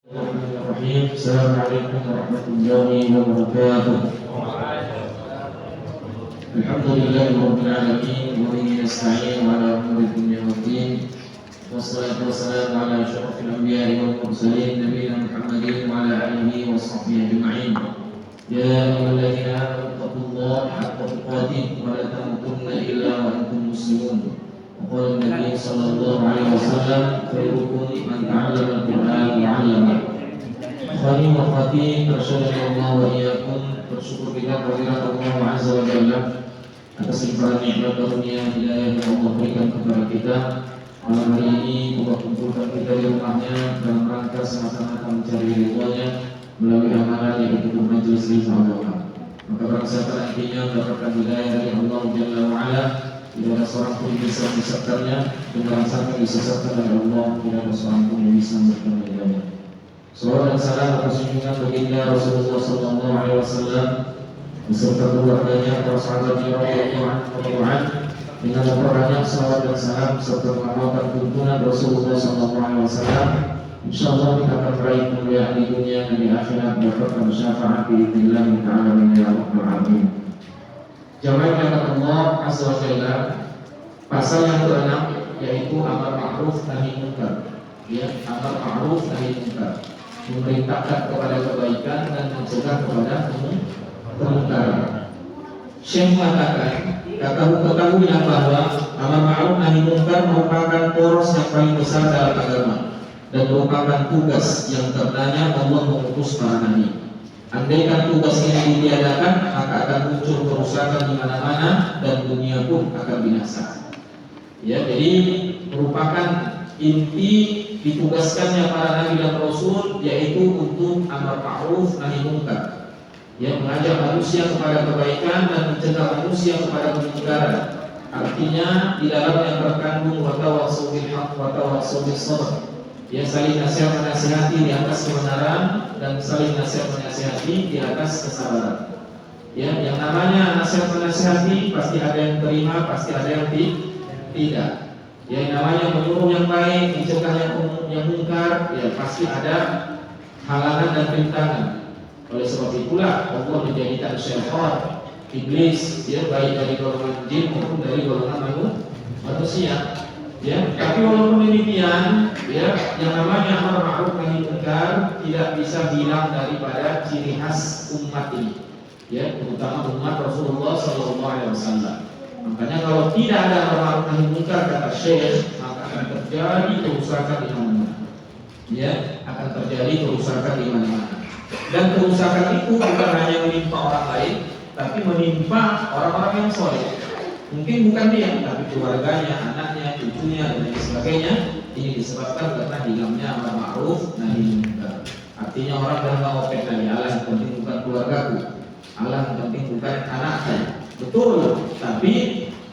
Bismillahirrahmanirrahim. Assalamualaikum warahmatullahi wabarakatuh. Alhamdulillahirabbil alamin wa bihi nasta'in ala umuri dunya waddin. Wassalatu wassalamu ala asyrafil anbiya'i wal mursalin nabiyina Muhammadin wa ala alihi wa sahbihi ajma'in. Ya ayyuhalladzina amanu taqullaha haqqa tuqatih wa la tamutunna illa wa antum muslimun. Qala Nabi sallallahu alaihi wasallam, khairukum man ta'allama al-Qur'an wa 'allama. Khani wa khati arsyadallahu wa iyyakum. Bersyukur kita kehadirat Allah Azza wa Jalla atas limpahan nikmat karunia hidayah yang Allah berikan kepada kita. Malam hari ini Allah kumpulkan kita di rumahnya dalam rangka sama-sama mencari ridhonya melalui amalan yang ditutup majelis ridha Allah. Maka barang siapa nantinya mendapatkan hidayah dari Allah Jalla wa Ala, tidak ada seorang pun yang bisa menyesatkannya, dan barang siapa disesatkan oleh Allah, tidak ada seorang pun yang bisa memberikan hidayah. Salawat dan salam atas junjungan baginda Rasulullah sallallahu alaihi wasallam beserta keluarganya, para sahabatnya radhiyallahu anhu, dengan memperbanyak salawat dan salam serta mengamalkan tuntunan Rasulullah sallallahu alaihi wasallam. Insyaallah kita akan meraih kemuliaan di dunia dan di akhirat mendapatkan syafaat biidznillah ta'ala min ya rabbal alamin. Jamaah yang Allah Azza wa Jalla, pasal yang ke-6 yaitu amar ma'ruf nahi munkar. Ya, amar ma'ruf nahi munkar, memerintahkan kepada kebaikan dan mencegah kepada kemungkaran. Syekh mengatakan, ketahuilah bahwa amar ma'ruf nahi munkar merupakan poros yang paling besar dalam agama dan merupakan tugas yang terdanya Allah mengutus para nabi. Andaikan tugas ini ditiadakan, maka akan muncul kerusakan di mana-mana dan dunia pun akan binasa. Ya, jadi merupakan inti ditugaskannya para nabi dan rasul, yaitu untuk amar ma'ruf nahi munkar. Ya, mengajak manusia kepada kebaikan dan mencegah manusia kepada kemungkaran. Artinya di dalamnya terkandung wa tawassaw bil haqq wa tawassaw bis sabr. Ya, saling nasihat menasihati di atas kebenaran dan saling nasihat menasihati di atas kesabaran. Ya, yang namanya nasihat menasihati pasti ada yang terima, pasti ada yang tidak. Ya, yang namanya menyuruh yang baik, mencegah yang mungkar, ya pasti ada halangan dan rintangan. Oleh sebab itulah Allah menjadikan syaitan, iblis, ya baik dari golongan jin maupun dari golongan manusia. Ya, tapi walaupun demikian, ya yang namanya amar ma'ruf nahi munkar tidak bisa hilang daripada ciri khas umat ini. Ya, terutama umat Rasulullah sallallahu alaihi wasallam. Makanya kalau tidak ada amar ma'ruf nahi munkar, kata Syekh, maka akan terjadi kerusakan di mana-mana. Ya, akan terjadi kerusakan di mana-mana. Dan kerusakan itu bukan hanya menimpa orang lain, tapi menimpa orang-orang yang soleh. Mungkin bukan dia, tapi keluarganya, anaknya, cucunya, dan lain sebagainya. Ini disebabkan karena hilangnya amar ma'ruf nahi munkar. Artinya orang dah nggak opek lagi, Allah yang penting bukan keluargaku, Allah yang penting bukan anaknya. Betul, tapi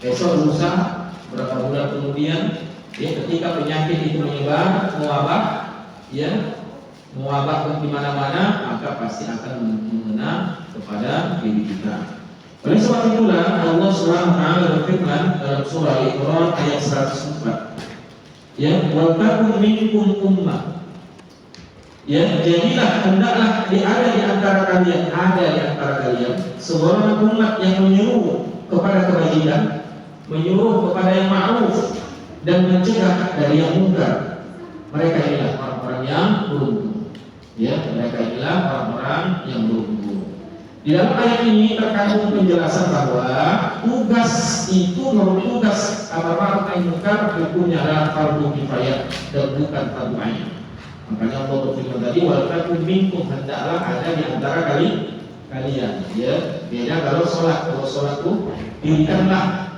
esok lusa berapa bulan kemudian, ya ketika penyakit itu menyebar, mewabah, ya mewabah di mana-mana, maka pasti akan mengena kepada diri kita. Oleh sebab itulah Allah Subhanahu wa taala berfirman dalam surah Al-Imran ayat 104. Ya, wa takum minkum ummah. Ya, jadilah hendaklah ada di antara kalian seorang umat yang menyuruh kepada kebaikan, menyuruh kepada yang ma'ruf dan mencegah dari yang munkar. Mereka inilah orang-orang yang beruntung. Ya, mereka inilah orang-orang yang beruntung. Di dalam ayat ini terkandung penjelasan bahwa tugas itu menurut tugas amar ma'ruf nahi munkar hukumnya adalah fardu kifayah dan bukan fardu ain. Makanya Allah berfirman tadi, wal takum minkum, hendaklah ada di antara kalian. Ya, beda kalau sholat. Kalau sholat itu dirikanlah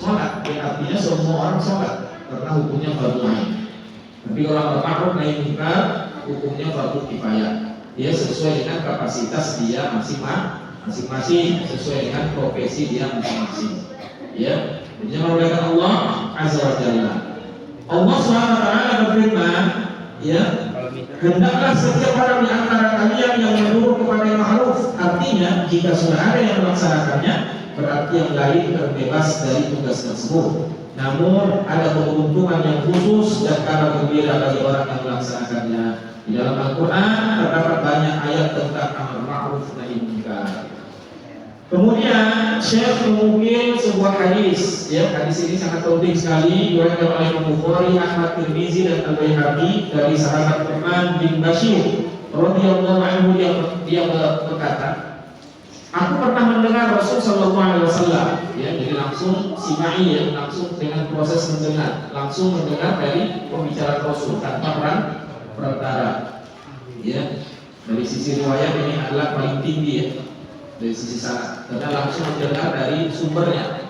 sholat. Ya, artinya semua orang sholat karena hukumnya fardu ain. Tapi kalau amar ma'ruf nahi munkar hukumnya fardu kifayah. Dia sesuai dengan kapasitas dia masing-masing, sesuai dengan profesi dia masing-masing. Ya, jadi oleh Allah Azza wa Jalla. Allah Subhanahu wa taala berfirman, ya, hendaklah setiap orang di antara kalian yang menyuruh kepada yang ma'ruf. Artinya, jika sudah ada yang melaksanakannya, berarti yang lain terbebas dari tugas tersebut. namun ada keuntungan yang khusus dan kabar gembira bagi orang yang melaksanakannya. Di dalam Al-Quran terdapat banyak ayat tentang amar ma'ruf nahi munkar. Kemudian Syekh mengukir sebuah hadis, ya, hadis ini sangat penting sekali, diriwayatkan oleh Imam Bukhari, Ahmad, Tirmizi dan Al-Baihaqi dari sahabat Nu'man bin Bashir radhiyallahu anhu, dia berkata, aku pernah mendengar Rasul sallallahu alaihi wasallam, ya, jadi langsung simai, ya, langsung dengan proses mendengar, langsung mendengar dari pembicaraan Rasul tanpa perantara. Ya, dari sisi riwayat ini adalah paling tinggi, ya, dari sisi sanad, karena langsung mendengar dari sumbernya.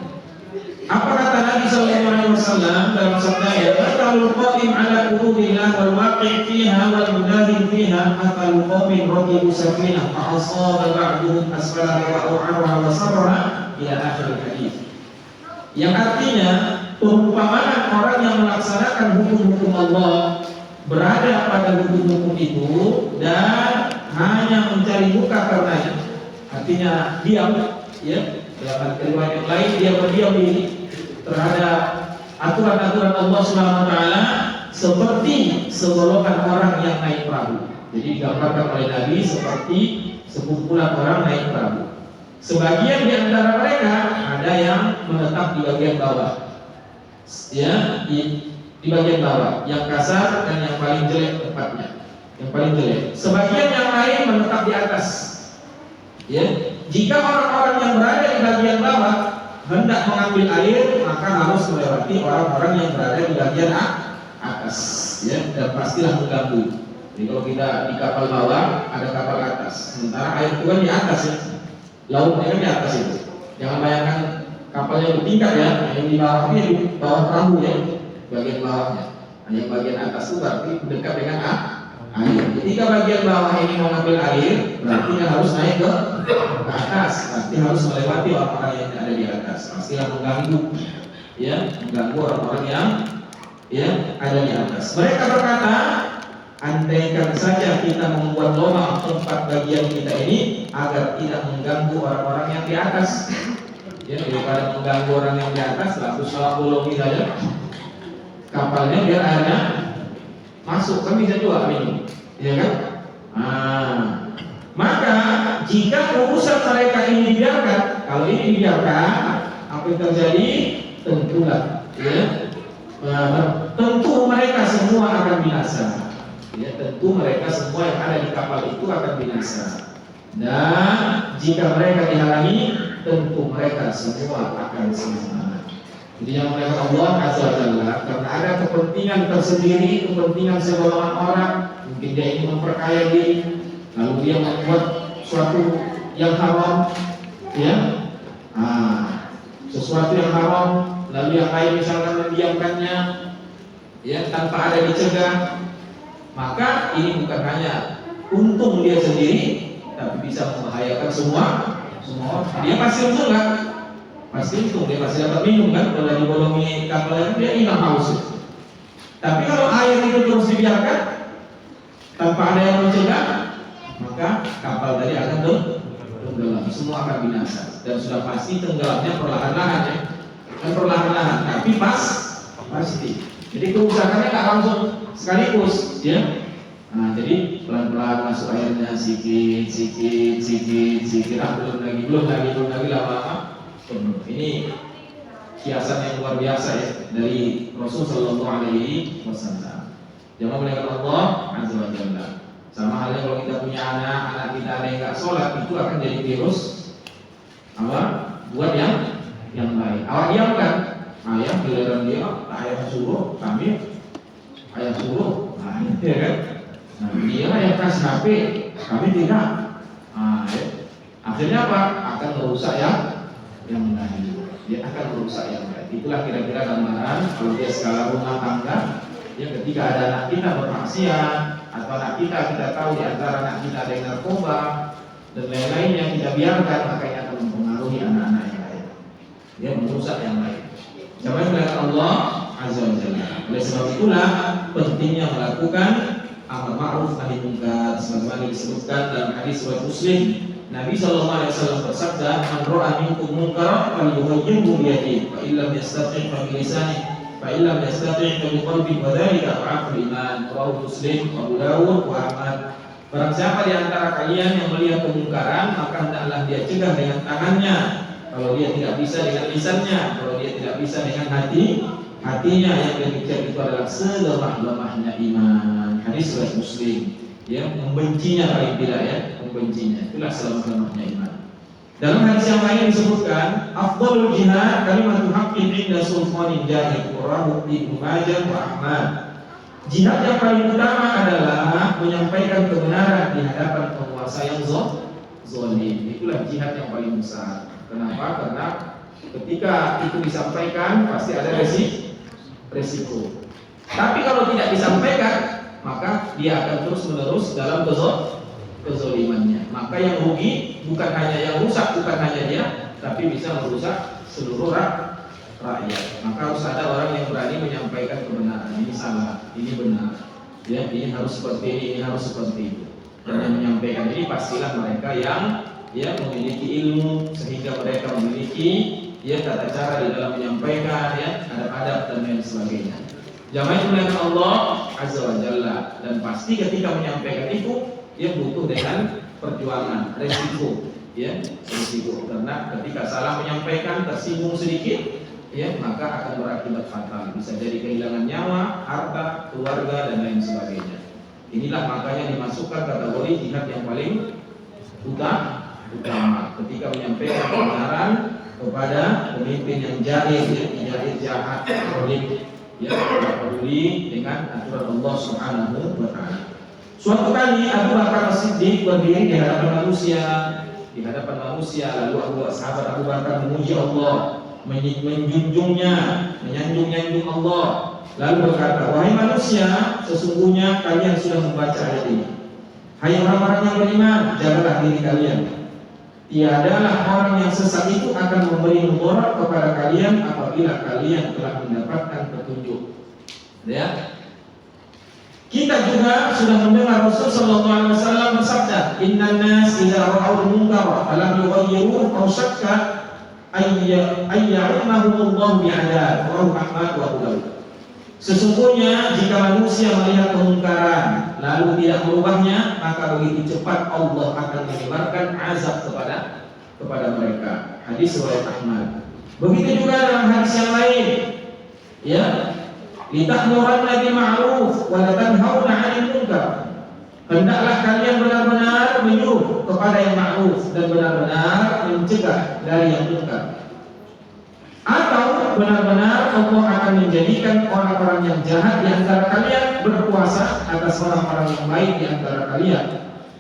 Apa kata Nabi sallallahu alaihi wasallam dalam sabdanya, "Matalul qa'im 'ala qurubillah wal waqi' fiha wal mudahil fiha matalul qaumin raqibu safinah fa asaba ba'duhum asfala wa a'raha wa sarra ila akhir hadis." Yang artinya, perumpamaan orang yang melaksanakan hukum-hukum Allah berada pada hukum-hukum itu dan hanya mencari muka karenanya. Artinya diam, ya. Dalam riwayat yang lain dia berdiam diri terhadap aturan-aturan Allah Subhanahu wa taala seperti segolongan orang yang naik perahu. Jadi digambarkan oleh Nabi seperti sekumpulan orang naik perahu. Sebagian di antara mereka ada yang menetap di bagian bawah. Ya, di bagian bawah, yang kasar dan yang paling jelek tempatnya. Yang paling jelek. Sebagian yang lain menetap di atas. Ya, jika orang-orang yang berada di bagian bawah hendak mengambil air, maka harus melewati orang-orang yang berada di bagian atas, ya, dan pastilah mengganggu. Jadi kalau kita di kapal bawah, ada kapal atas, sementara air itu kan di atas, ya, lautnya kan di atas itu. Jangan bayangkan kapalnya bertingkat, ya, yang di bawahnya di bawah perahu, ya, bagian bawahnya. Nah, yang bagian atas itu berarti dekat dengan air. Ketika bagian bawah ini mau ngambil air, berarti harus naik ke atas, berarti harus melewati orang-orang yang ada di atas. Pastilah mengganggu, ya, mengganggu orang-orang yang, ya, ada di atas. Mereka berkata, andaikan saja kita membuat lubang tempat bagian kita ini agar tidak mengganggu orang-orang yang di atas. Ya, daripada mengganggu orang yang di atas, lalu salah bolongi saja kapalnya biar airnya masuk, kan bisa juga ini, ya kan? Maka jika urusan mereka ini dibiarkan, kalau ini dibiarkan, apa yang terjadi? Tentulah, ya, tentu mereka semua akan binasa. Ya, tentu mereka semua yang ada di kapal itu akan binasa. Dan jika mereka dihalangi, tentu mereka semua akan selamat. Jadi yang melihat Allah Azza wa Jalla, karena ada kepentingan tersendiri, kepentingan segolongan orang, mungkin dia ingin memperkaya diri, lalu dia membuat suatu yang haram, ya, sesuatu yang haram, lalu yang lain misalkan mendiamkannya, ya, tanpa ada dicegah, maka ini bukan hanya untung dia sendiri, tapi bisa membahayakan semua orang. Dia pasti untung kan? Pasti untung, dia pasti dapat minum kan, kalau dibolongi kapalnya dia hilang haus. Tapi kalau air itu terus dibiarkan tanpa ada yang mencegah, maka kapal tadi akan tenggelam, semua akan binasa. Dan sudah pasti tenggelamnya perlahan-lahan, ya, dan perlahan-lahan, tapi pasti. Jadi kerusakannya nggak langsung sekaligus, ya. Nah, jadi pelan-pelan masuk airnya, sedikit, belum lagi lama-lama. Ini kiasan yang luar biasa, ya, dari Rasul Sallallahu Alaihi Wasallam. Jangan melihat Allah Azza wa Jalla. Sama halnya kalau kita punya anak kita ada yang nggak sholat, itu akan jadi virus apa? Buat yang lain. Awak diamkan, ayam giliran dia, ayam suruh, kami ayam suruh, ya kan? Nah, dia yang kasih HP, kami tidak. Ya. Akhirnya apa? Akan merusak yang lain. Dia akan merusak yang lain. Itulah kira-kira gambaran kalau dia skala rumah tangga. Ya, ketika ada anak kita bermaksiat, atau anak kita tahu di antara anak kita ada yang narkoba dan lain-lain yang kita biarkan, maka ini akan mempengaruhi anak-anak yang lain. Dia merusak yang lain. Jangan melihat Allah Azza wa Jalla. Oleh sebab itulah pentingnya melakukan amar ma'ruf nahi munkar, sebagaimana disebutkan dalam hadis riwayat Muslim Nabi SAW bersabda, "Man ra'a minkum munkaran falyughayyirhu bi yadihi, fa illam yastati' fa bi lisanihi, fa illam yastati' fa bi qalbihi, wa dzalika adhaful iman." Rawahu Muslim, Abu Dawud, wa Ahmad. Barang siapa di antara kalian yang melihat kemungkaran, maka hendaklah dia cegah dengan tangannya. Kalau dia tidak bisa dengan lisannya, kalau dia tidak bisa dengan hatinya, yang demikian itu adalah selemah-lemahnya iman. Hadis riwayat Muslim. Ya, membencinya paling tidak ya, membencinya. Itulah selemah-lemahnya iman. Dalam hadis yang lain disebutkan, afdhalul jihad kalimatul haqqin 'inda sultanin jahil. Rawahu Ibnu Majah wa Ahmad. Jihad yang paling utama adalah menyampaikan kebenaran di hadapan penguasa yang zalim. Itulah jihad yang paling besar. Kenapa? Karena ketika itu disampaikan pasti ada resiko. Tapi kalau tidak disampaikan, maka dia akan terus-menerus dalam kezalimannya. Maka yang rugi bukan hanya yang rusak, bukan hanya dia, tapi bisa merusak seluruh rakyat. Maka harus ada orang yang berani menyampaikan kebenaran. Ini salah, ini benar. Ya, ini harus seperti ini harus seperti itu. Dan yang menyampaikan ini pastilah mereka yang memiliki ilmu, sehingga mereka memiliki tata cara di dalam menyampaikan, adab-adab dan lain sebagainya. Jamaah yang dimuliakan Allah Azza wa Jalla, dan pasti ketika menyampaikan itu butuh dengan perjuangan, resiko, karena ketika salah menyampaikan, tersinggung sedikit, maka akan berakibat fatal, bisa jadi kehilangan nyawa, harta, keluarga dan lain sebagainya. Inilah makanya dimasukkan kategori jihad yang paling utama ketika menyampaikan kebenaran kepada pemimpin yang jahil, jahat, zalim, tidak peduli dengan aturan Allah Subhanahu wa taala. Suatu kali Abu Bakar As-Siddiq berdiri di hadapan manusia, lalu sahabat Abu Bakar memuji Allah, menyanjung Allah, lalu berkata, "Wahai manusia, sesungguhnya kalian sudah membaca ayat ini. Hai orang-orang yang beriman, jagalah diri kalian. Tiadalah orang yang sesat itu akan memberi mudarat kepada kalian apabila kalian telah mendapatkan petunjuk." Ya. Kita juga sudah mendengar Rasul sallallahu alaihi wasallam bersabda, "Innan nas idza ra'aw munkar falam yughayyiruhu aw shakka ayya'amahumullahu bi'adab." Rawahu Ahmad wa Abu Dawud. Sesungguhnya jika manusia melihat kemungkaran lalu tidak merubahnya, maka begitu cepat Allah akan menyebarkan azab kepada mereka. Hadis riwayat Ahmad. Begitu juga dalam hadis yang lain, lita'muranna bil ma'ruf wa la tanhauna 'anil munkar. Hendaklah kalian benar-benar menyuruh kepada yang ma'ruf dan benar-benar mencegah dari yang munkar. Atau benar-benar Allah akan menjadikan orang-orang yang jahat di antara kalian berkuasa atas orang-orang yang baik di antara kalian.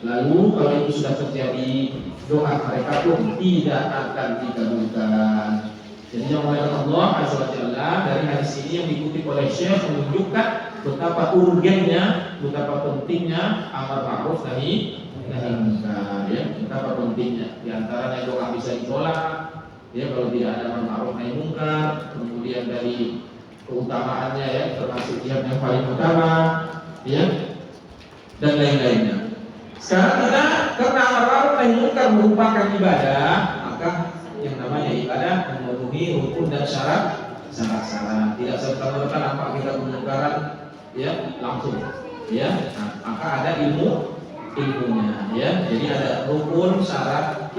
Lalu kalau itu sudah terjadi, doa mereka pun tidak akan dikabulkan. Jadi yang oleh Allah Azza wa Jalla dari hadis ini yang dikutip oleh Syekh menunjukkan betapa urgennya, betapa pentingnya amar ma'ruf nahi munkar, betapa pentingnya. Di antaranya doa bisa ditolak, kalau tidak ada amar ma'ruf nahi munkar. Kemudian dari keutamaannya, termasuk jihad yang paling utama, dan lain-lainnya. Sekarang kita karena amar ma'ruf nahi munkar merupakan ibadah, maka yang namanya ibadah memenuhi rukun dan syarat. Tidak serta-merta nampak kita kemungkaran langsung, maka ada ilmunya, jadi ada rukun, syarat,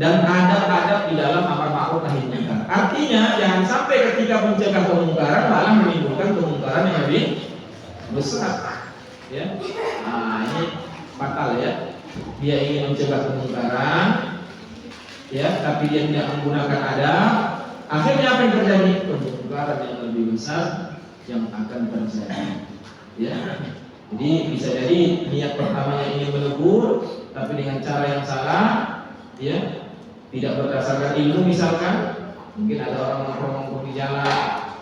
dan adab-adab di dalam amar ma'ruf nahi munkar. Artinya jangan sampai ketika mencegah kemungkaran malah menimbulkan kemungkaran yang lebih besar. Ini fatal Dia ingin mencegah kemungkaran, tapi dia tidak menggunakan adab. Akhirnya apa yang terjadi? Kemungkaran yang lebih besar yang akan terjadi. Jadi bisa jadi niat pertamanya ingin menegur, tapi dengan cara yang salah, tidak berdasarkan ilmu. Misalkan mungkin ada orang nongkrong di jalan,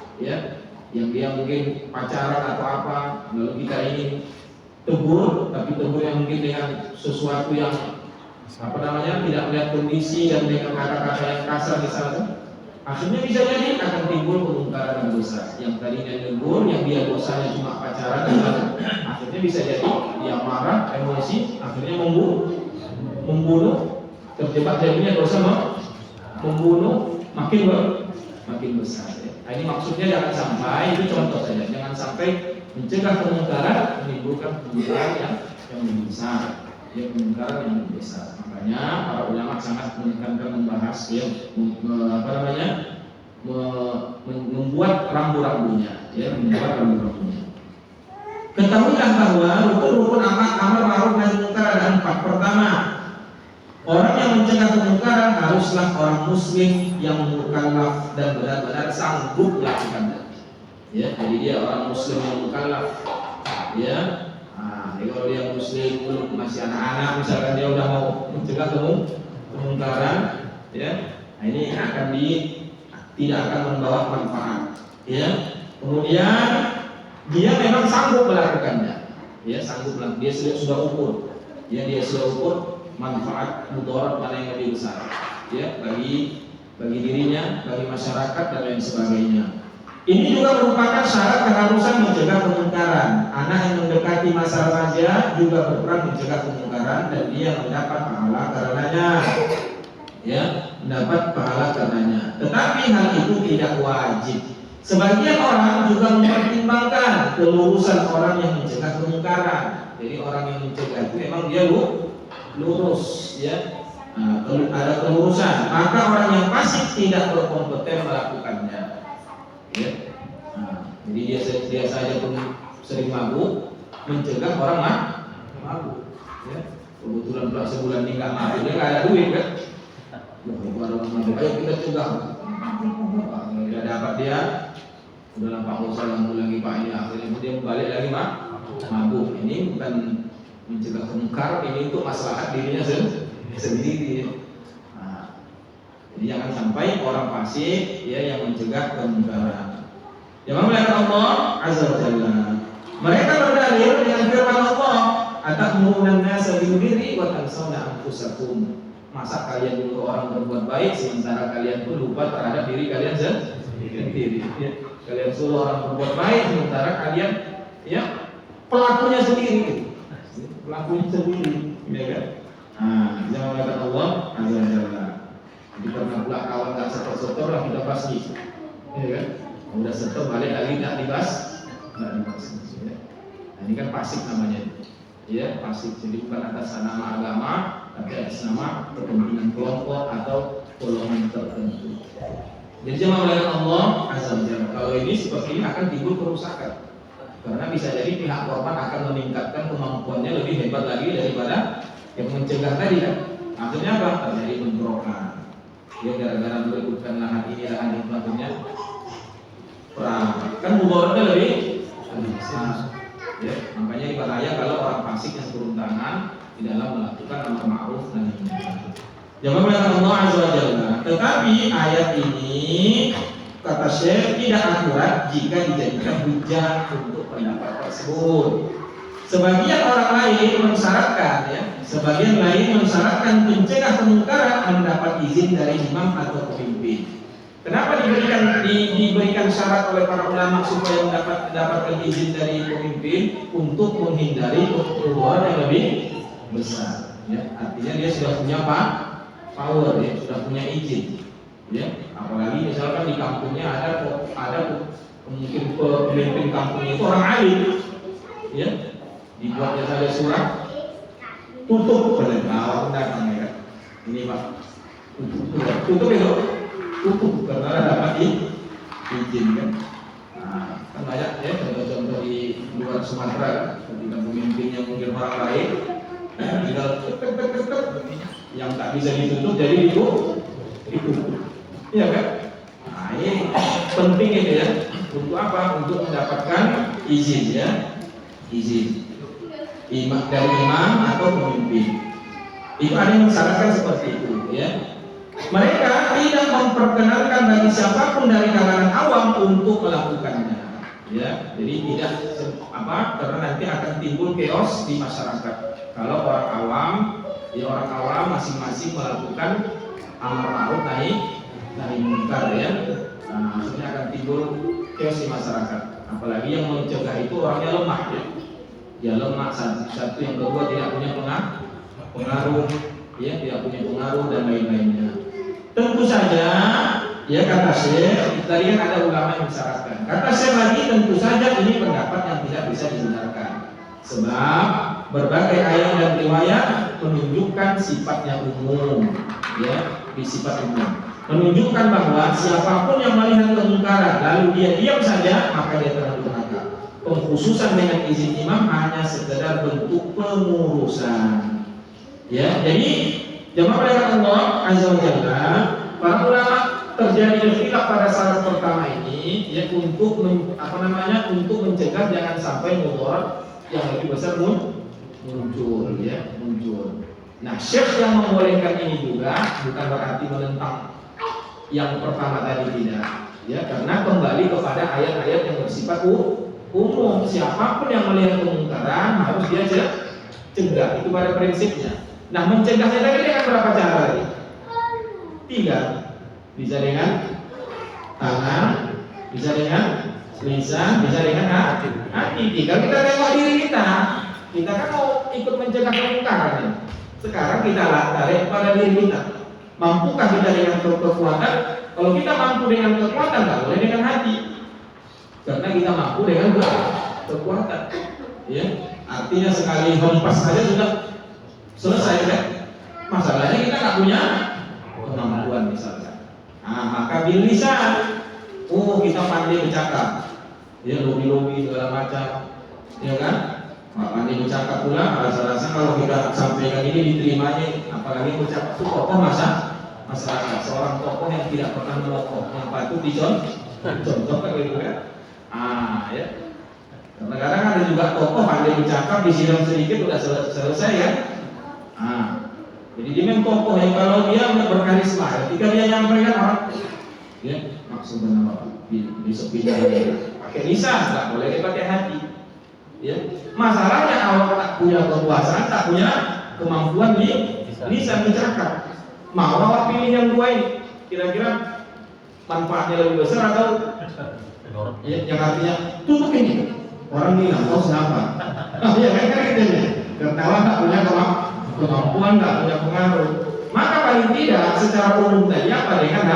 yang dia mungkin pacaran atau apa, lalu kita ingin tegur, tapi tegur yang mungkin dengan sesuatu yang tidak melihat kondisi dan dengan kata-kata yang kasar misalnya. Akhirnya bisa jadi akan timbul kemungkaran yang besar. Yang tadinya tegur, yang dia dosanya cuma pacaran, akhirnya bisa jadi dia marah, emosi, akhirnya membunuh, terjebak dia punya dosa membunuh makin besar. Ya. Nah, ini maksudnya jangan sampai, itu contoh saja, jangan sampai mencegah kemungkaran menimbulkan kemungkaran yang lebih besar, ya, kemungkaran yang lebih besar. Makanya para ulama sangat menekankan membahas ya, membuat rambu-rambunya, ya, membuat rambu-rambunya. Ketahuilah bahwa rukun-rukun amar ma'ruf nahi munkar ada 4. Pertama, orang yang mencegah kemungkaran haruslah orang muslim yang mukallaf dan benar-benar sanggup melakukannya. Ya, jadi dia orang muslim yang mukallaf. Ya, jadi kalau dia muslim belum masih anak-anak, misalkan dia udah mau mencegah kemungkaran, ya, nah ini tidak akan membawa manfaat. Ya, kemudian dia memang sanggup melakukannya. Ya, sanggup melakukan. Dia sudah ukur. Ya, dia sudah ukur manfaat mudarat mana yang lebih besar, ya, bagi dirinya, bagi masyarakat dan lain sebagainya. Ini juga merupakan syarat keharusan mencegah kemungkaran. Anak yang mendekati masa remaja juga berperan mencegah kemungkaran dan dia mendapat pahala karenanya. Ya, mendapat pahala karenanya. Tetapi hal itu tidak wajib. Sebagian orang juga mempertimbangkan kelurusan orang yang mencegah kemungkaran. Jadi orang yang mencegah itu memang dia lurus, ya, ada kelurusan. Maka orang yang fasik tidak berkompeten melakukannya. Ya. Jadi dia saja pun sering mabuk, mencegah orang mabuk. Ya. Kebetulan pula sebulan ini nggak mabuk, dia nggak ada duit kan? Orang mabuk, ayo kita cegah. Tidak dapat dia, udah Pak Musa yang lagi Pak ini, akhirnya dia balik lagi mabuk. Ini bukan mencegah kemungkaran, ini untuk maslahat dirinya sendiri. Nah, jadi jangan sampai orang fasik, ya, yang mencegah kemungkaran. Yang melihat Allah Azza wa Jalla, mereka berdalil dengan firman Allah, "Atamuruna an-nasa bil-birri wa tansawna anfusakum." Masa kalian menyuruh orang berbuat baik sementara kalian pun lupa terhadap diri kalian sendiri. Ya. Kalian suruh orang berbuat baik sementara kalian, ya, pelakunya sendiri. Pelakunya sendiri, ya kan? Nah, jangan mengatakan Allah Azza wa Jalla. Jadi karena pula kawan tak setor-setor lah kita pasti, ya kan? Udah setor balik lagi nggak dibahas. Ya. Nah, ini kan fasik namanya, ya, fasik. Jadi bukan atas nama agama, tapi atas nama kepentingan kelompok atau golongan tertentu. Jadi jangan mengatakan Allah Azza wa Jalla. Kalau ini seperti ini akan timbul kerusakan. Karena bisa jadi pihak korban akan meningkatkan kemampuannya lebih hebat lagi daripada yang mencegah tadi kan. Akhirnya apa? Terjadi bentrokan. Ya, gara-gara berebutkan lahan ini lahan itu, akhirnya perang. Kan mudaratnya lebih besar. Ya, makanya bahaya kalau orang fasik yang turun tangan di dalam melakukan amar ma'ruf nahi munkar. Jangan mengatakan Allah Azza wa Jalla. Tetapi ayat ini, kata Syekh, tidak akurat jika dijadikan hujah untuk pendapat tersebut. Sebagian orang lain mensyaratkan pencegah kemungkaran mendapat izin dari imam atau pemimpin. Kenapa diberikan syarat oleh para ulama supaya mendapatkan izin dari pemimpin? Untuk menghindari kerugian yang lebih besar. Ya, artinya dia sudah punya power, ya, sudah punya izin. Ya, apalagi misalkan di kampungnya ada mungkin pemimpin kampungnya itu orang alim, ya, dibuatnya saja surat tutup orang datang, ya, ini Pak, tutup itu tutup karena dapat izin kan. Nah, kan banyak ya contoh-contoh di luar Sumatera ketika pemimpinnya mungkin orang lain, tinggal yang tak bisa ditutup jadi itu, iya kan? Nah, ini penting ini ya. Untuk apa? Untuk mendapatkan izin, ya, izin dari imam atau pemimpin. Itu ada yang mensyaratkan seperti itu, ya. Mereka tidak memperkenalkan bagi siapapun dari kalangan awam untuk melakukannya, ya. Jadi tidak karena nanti akan timbul chaos di masyarakat. Kalau orang awam masing-masing melakukan amar ma'ruf nahi munkar, ya. Nah, maksudnya akan timbul chaos di masyarakat. Apalagi yang mencegah itu orangnya lemah, ya. Dia lemah, satu yang kedua tidak punya pengaruh, ya tidak punya pengaruh dan lain-lainnya. Tentu saja, ya kata Syekh, tadi kan ada ulama yang mensyaratkan. Kata Syekh lagi, tentu saja ini pendapat yang tidak bisa dibenarkan. Sebab berbagai ayat dan riwayat menunjukkan sifatnya umum, ya, sifat umum. Menunjukkan bahwa siapapun yang melihat kemungkaran lalu dia diam saja, maka dia telah durhaka. Pengkhususan dengan izin imam hanya sekedar bentuk pengurusan. Ya, jadi jemaah oleh Allah Azza wa Jalla, para ulama terjadi khilaf pada syarat pertama ini, ya untuk untuk mencegah jangan sampai mudarat yang lebih besar muncul, ya muncul. Nah, Syekh yang membolehkan ini juga bukan berarti menentang yang pertama tadi, tidak, ya, karena kembali kepada ayat-ayat yang bersifat umum. Siapapun yang melihat kemungkaran harus dia cegah, itu pada prinsipnya. Nah, mencegahnya tadi dengan berapa cara tadi? 3. Bisa dengan tangan, bisa dengan lisan, bisa dengan hati. Tinggal kita tengok diri kita. Kita kan mau ikut mencegah kemungkaran. Sekarang kita tarik pada diri kita. Mampukah kita dengan kekuatan? Kalau kita mampu dengan kekuatan, nggak boleh dengan hati. Karena kita mampu dengan kekuatan. Ya, artinya sekali hempas saja sudah selesai kan? Masalahnya kita nggak punya kemampuan misalnya. Nah, maka bil lisan, kita pandai bercakap, ya lobi segala macam, ya kan? Pandai bercakap pula. Rasa-rasa kalau kita sampaikan ini diterimanya, apalagi bercakap itu tokoh masyarakat, seorang tokoh yang tidak pernah melokok, yang patut dicontohkan gitu kan? Ya. Kadang-kadang ada juga tokoh pandai bercakap, disiram sedikit udah selesai ya. Jadi dia memang tokoh yang kalau dia berkarisma, ketika dia nyampaikan orang, ya maksudnya apa? Besok pindah pakai lisan, nggak boleh pakai hati. Ya, masalahnya awak tak punya kekuasaan, tak punya kemampuan di lisan bercakap. Mau awak pilih yang dua ini, kira-kira manfaatnya lebih besar atau ya, yang artinya tutup ini orang bilang kau siapa? Ya kan gitu ya. Karena awak tak punya kemampuan, tak punya pengaruh. Maka paling tidak secara umum tadi apa dengan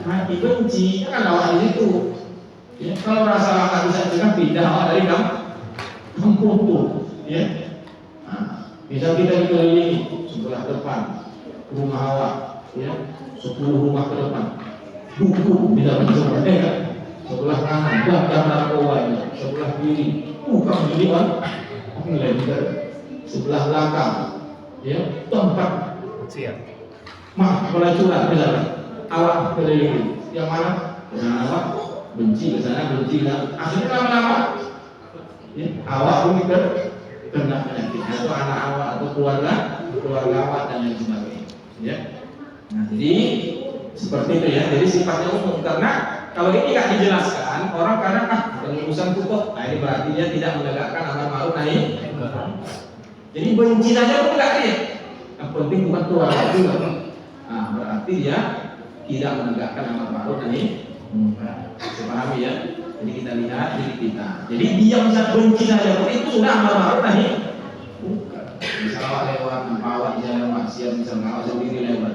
hati benci kan awak di situ. Ya, kalau rasa awak bisa cegah pindah awak dari kampung tuh, ya. Misal kita dikelilingi sebelah depan rumah awak, ya, 10 rumah ke depan, buku bisa bersama, ya. Sebelah kanan banyak narkoba, sebelah kiri bukan miliwan, sebelah belakang, ya, tempat pelacuran, misalnya awak keliling, yang mana? Yang awak benci ke sana, benci ke akhirnya lama-lama, ya, awak pun kena penyakit, atau anak awak atau keluarga awak dan lain sebagainya. Ya. Nah, jadi seperti itu ya. Jadi sifatnya umum karena kalau ini tidak dijelaskan, orang kadang urusan kok. Nah, ini berarti dia tidak menegakkan amar ma'ruf nahi. Jadi benci saja pun enggak dia. Yang penting bukan keluarga juga. Nah, berarti dia tidak menegakkan amar ma'ruf nahi. Pahami ya? Jadi kita lihat diri kita. Jadi diam saja benci saja pun itu sudah amar ma'ruf nahi. Misalnya awak lewat, awak jalan maksiat, misalnya awak sendiri lewat,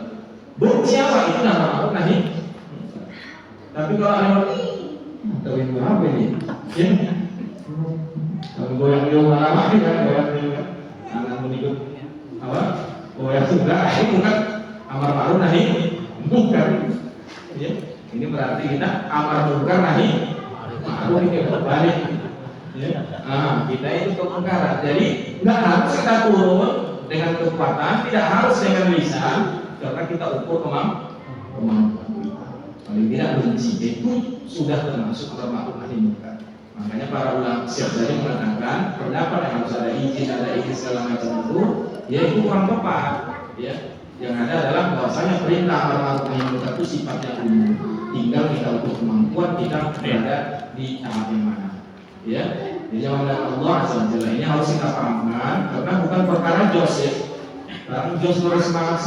benci apa itu nama ma'ruf nahi. Tapi kalau lewat, terima apa ini? Ya, kalau goyang-goyang malah kan, goyang-goyang, anak menikut, apa? Goyang sudah, ini bukan amar ma'ruf nahi, bukan. Ya, ini berarti kita amar munkar nahi, ma'ruf ini berbalik. Ya. Kita itu kemungkaran. Jadi nggak harus kita turun dengan kekuatan, tidak harus dengan lisan, karena kita ukur kemampuan kita. Paling tidak benci itu sudah termasuk amar ma'ruf nahi munkar. Makanya para ulama siap tadi mengatakan pendapat yang harus ada izin segala macam itu, yaitu kurang tepat. Ya, yang ada adalah bahwasanya perintah amar ma'ruf nahi munkar itu sifatnya umum. Tinggal kita ukur kemampuan kita berada di tahap yang mana. Ya, jadi oleh Allah Azza wa Jalla ini harus kita pahamkan karena bukan perkara jos ya. Karena jos semangat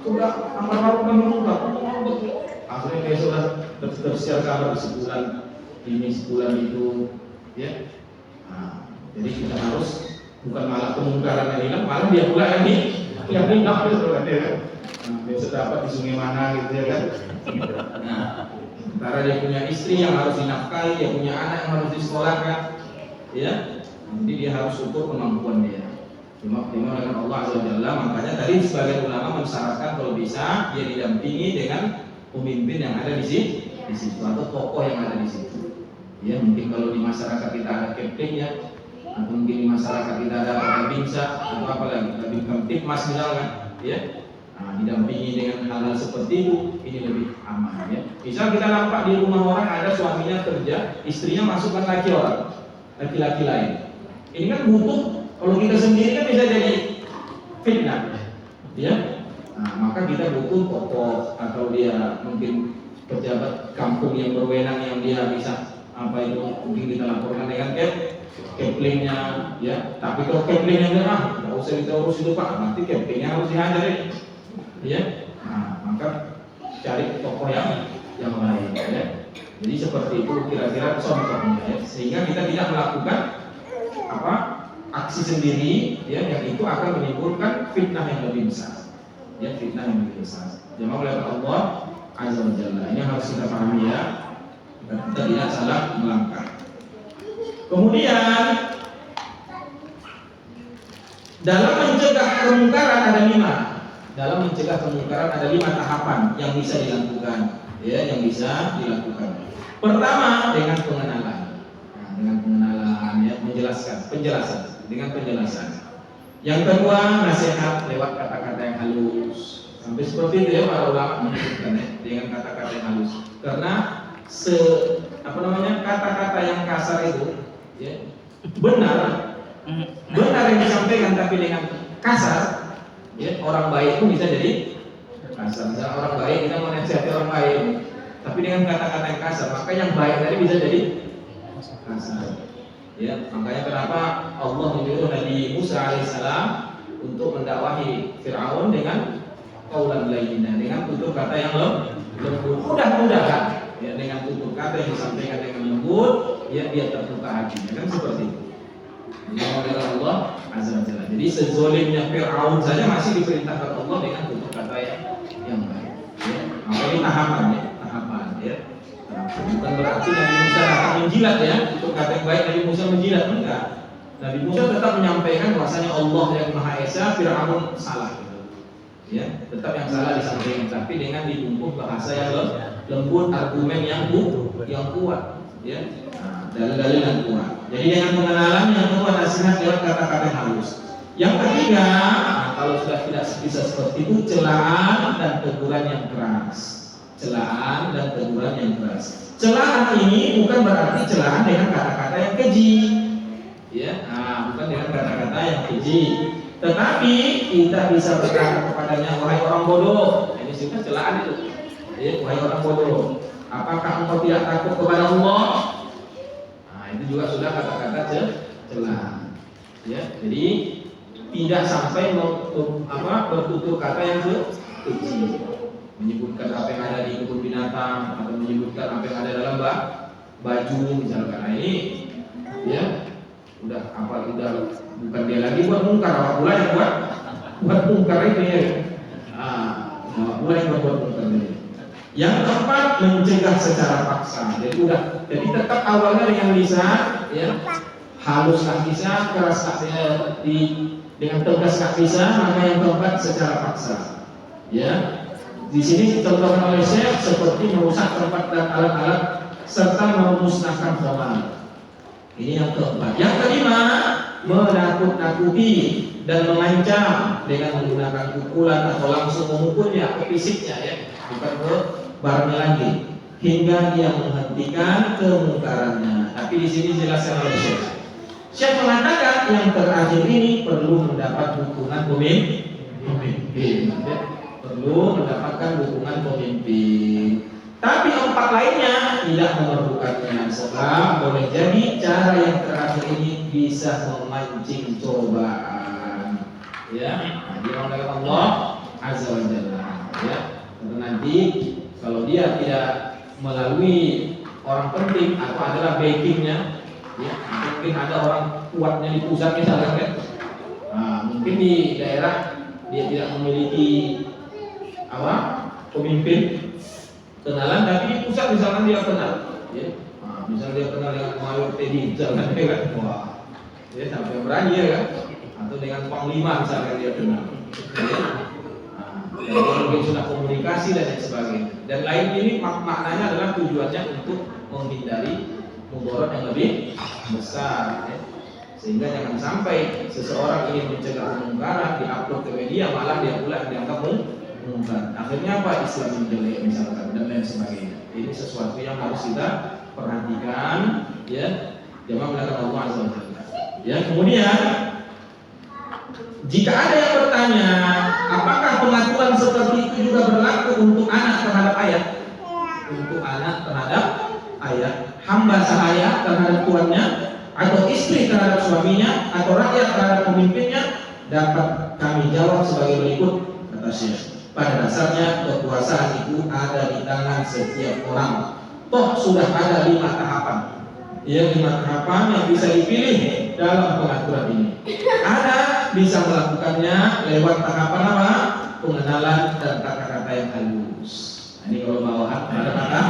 sudah amar ma'ruf nahi munkar, akhirnya dia sudah tersiar kabar sebulan ini sebulan itu, ya. Jadi kita harus Bukan malah kemungkaran yang hilang, malah dia pula yang hilang gitu kan ya. Nah, biasa dapat di sungai mana gitu ya kan. Nah, sementara dia punya istri yang harus dinafkahi, dia punya anak yang harus disekolahkan, ya. Nanti dia harus ukur kemampuan dia. Cuma dengan Allah Azza wa Jalla, makanya tadi sebagian ulama mensyaratkan kalau bisa dia didampingi dengan pemimpin yang ada di situ atau tokoh yang ada di situ. Ya, mungkin kalau di masyarakat kita ada kaptennya, atau mungkin di masyarakat kita ada babinsa atau apa lagi, babin kamtipmas misalkan, ya. Nah, didampingi dengan hal-hal seperti itu, ini lebih aman, ya. Misal kita nampak di rumah orang ada suaminya kerja, istrinya masukkan laki-laki lain. Ini kan butuh. Kalau kita sendiri kan bisa jadi fitnah, ya. Nah, maka kita butuh tokoh atau dia mungkin pejabat kampung yang berwenang yang dia bisa apa itu mungkin kita laporkan dengan keplingnya, ya. Tapi kalau keplingnya nggak usah kita urus itu Pak, nanti keplingnya harus dihajar, ya. Nah, maka cari tokoh yang lain, ya. Jadi seperti itu kira-kira contohnya, ya. Sehingga kita tidak melakukan aksi sendiri, ya, yang itu akan menimbulkan fitnah yang lebih besar, ya, fitnah yang lebih besar. Jemaah oleh Allah Azza wa Jalla, ini harus kita pahami, ya, kita tidak salah melangkah. Kemudian dalam mencegah kemungkaran ada 5 tahapan yang bisa dilakukan, ya, yang bisa dilakukan. Pertama dengan pengenalan, ya, penjelasan. Dengan penjelasan. Yang kedua nasihat lewat kata-kata yang halus. Sampai seperti itu, ya, para ulama menyebutkan, ya, dengan kata-kata yang halus. Karena kata-kata yang kasar itu, ya, benar yang disampaikan tapi dengan kasar, ya, orang baik pun bisa jadi kasar. Misalnya orang baik, kita mau nasihati orang baik, tapi dengan kata-kata yang kasar, maka yang baik tadi bisa jadi kasar. Ya, makanya kenapa Allah menyuruh Nabi Musa alaihissalam untuk mendakwahi Fir'aun dengan qaulan layyina, dengan tutur kata yang lembut. Mudah-mudahan, ya, dengan tutur kata yang disampaikan dengan lembut, ya, dia terbuka hatinya, kan seperti itu. Oleh Allah Azza wa Jalla. Jadi sezolimnya Fir'aun saja masih diperintahkan Allah dengan tutur kata yang baik. Ya, maka ini tahapan, ya. Bukan berarti Nabi Musa datang menjilat, ya, untuk kata yang baik Nabi Musa menjilat, enggak. Nabi Musa tetap menyampaikan bahwasanya Allah yang Maha Esa, Fir'aun salah, gitu. Ya, tetap yang salah disampaikan, tapi dengan ditumpuk bahasa yang lembut, argumen yang kuat, ya. Nah, dalil-dalil yang kuat. Jadi dengan pengenalan, yang kedua nasihat lewat kata-kata yang halus. Yang ketiga, kalau sudah tidak bisa seperti itu, celaan dan teguran yang keras. Celaan ini bukan berarti celaan dengan kata-kata yang keji, ya, bukan dengan kata-kata yang keji, tetapi kita bisa berkata kepadanya, wahai orang bodoh. Ini juga celaan itu, ya, wahai orang bodoh, apakah engkau tidak takut kepada Allah? Nah, itu juga sudah kata-kata celaan, ya. Jadi tidak sampai bertutur kata yang keji, menyebutkan apa yang ada di kebun binatang atau menyebutkan apa yang ada dalam baju misalkan. Nah, ini, ya, udah bukan dia lagi buat mungkar, awak pula yang buat mungkar itu, ya. Awak pula yang buat mungkar ini. Yang keempat, mencegah secara paksa. Jadi tetap awalnya dengan lisan, ya, halus tak bisa, keras tak dengan tegas tak bisa, maka yang keempat secara paksa, ya. Di sini dicontohkan oleh Syekh seperti merusak tempat dan alat-alat serta memusnahkan khamar. Ini yang keempat. Yang kelima, menakut-nakuti dan mengancam dengan menggunakan pukulan atau langsung memukulnya ke fisiknya, ya, bukan ke barangnya lagi, hingga dia menghentikan kemungkarannya. Tapi di sini jelaskan oleh Syekh. Syekh mengatakan yang terakhir ini perlu mendapat dukungan pemimpin. Perlu mendapatkan dukungan pemimpin. Tapi empat lainnya tidak memerlukannya, sebab boleh jadi cara yang terakhir ini bisa memancing cobaan, ya. Oleh Allah Azza wa Jalla, ya. Karena nanti kalau dia tidak melalui orang penting atau adalah backingnya, ya, mungkin ada orang kuatnya di pusat misalnya, kan, mungkin di daerah dia tidak memiliki pemimpin kenalan, tapi di pusat misalkan dia kenal, ya. Misalnya dia kenal dengan Mayor Teddy, misalkan dia kan, wah, dia sampai berani ya kan, atau dengan Panglima misalkan dia kenal, ya. Dan mungkin sudah komunikasi dan lain sebagainya. Dan lain ini maknanya adalah tujuannya untuk menghindari mudarat yang lebih besar, ya. Sehingga jangan sampai seseorang ingin mencegah kemungkaran diupload ke media, malah dia pula dianggap mungkar. Akhirnya apa? Islam menjelek misalkan dan lain sebagainya. Ini sesuatu yang harus kita perhatikan, ya. Jamaah belakang Allah Azza wa Jalla. Ya, kemudian jika ada yang bertanya, apakah pengaturan seperti itu juga berlaku untuk anak terhadap ayah? Untuk anak terhadap ayah, hamba sahaya terhadap tuannya, atau istri terhadap suaminya, atau rakyat terhadap pemimpinnya? Dapat kami jawab sebagai berikut, kata Syekh. Pada dasarnya kekuasaan itu ada di tangan setiap orang. Toh sudah ada 5 tahapan. Ya, 5 tahapan yang bisa dipilih dalam pengaturan ini. Ada bisa melakukannya lewat tahapan apa? Pengenalan dan kata-kata yang halus. Nah, ini kalau bawahan ada kata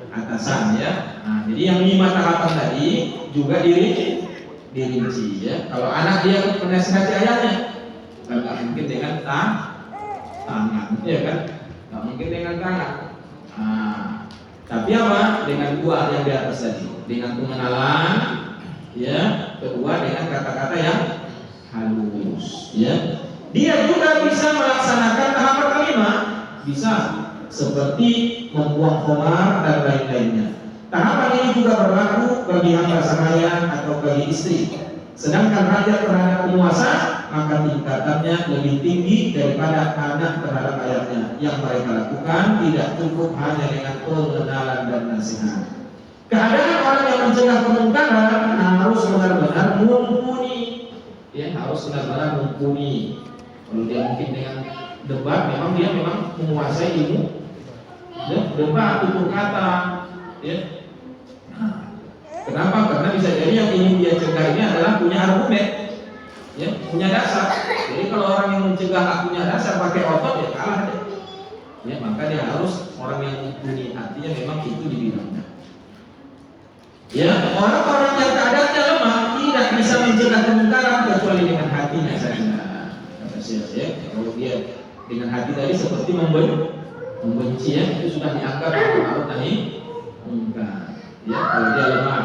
atasan, ya. Nah, jadi yang 5 tahapan tadi juga dirinci, ya. Kalau anak dia menasihati ayahnya, nggak mungkin dengan tangan, ya kan? Nggak mungkin dengan tangan. Nah, tapi apa? Dengan 2 yang di atas tadi, dengan pengenalan, ya. Kedua dengan kata-kata yang halus, ya. Dia juga bisa melaksanakan tahapan kelima, bisa seperti membuang khamar dan lain-lainnya. Tahapan ini juga berlaku bagi hamba sahaya atau bagi istri. Sedangkan rakyat terhadap penguasa, maka tingkatannya lebih tinggi daripada anak terhadap ayahnya. Yang mereka lakukan tidak cukup hanya dengan pengenalan dan nasihat. Keadaan orang yang mencegah kemungkaran harus benar-benar mumpuni, ya, harus benar-benar mumpuni. Kalau dia mungkin dengan debat, memang dia menguasai ilmu, ya, debat, tutur kata, ya. Kenapa? Karena bisa jadi yang ingin dia cegah ini adalah punya argumen, ya, punya dasar. Jadi kalau orang yang mencegah tak punya dasar pakai otot, ya kalah deh. Ya, maka dia harus orang yang mumpuni, artinya memang itu di bidangnya. Ya, orang-orang yang keadaannya lemah tidak bisa mencegah kemungkaran kecuali dengan hatinya saja. Kata Syekh, ya, kalau dia dengan hati tadi seperti membenci, ya, itu sudah dianggap ma'ruf nahi munkar. Ya, kalau dia lemah.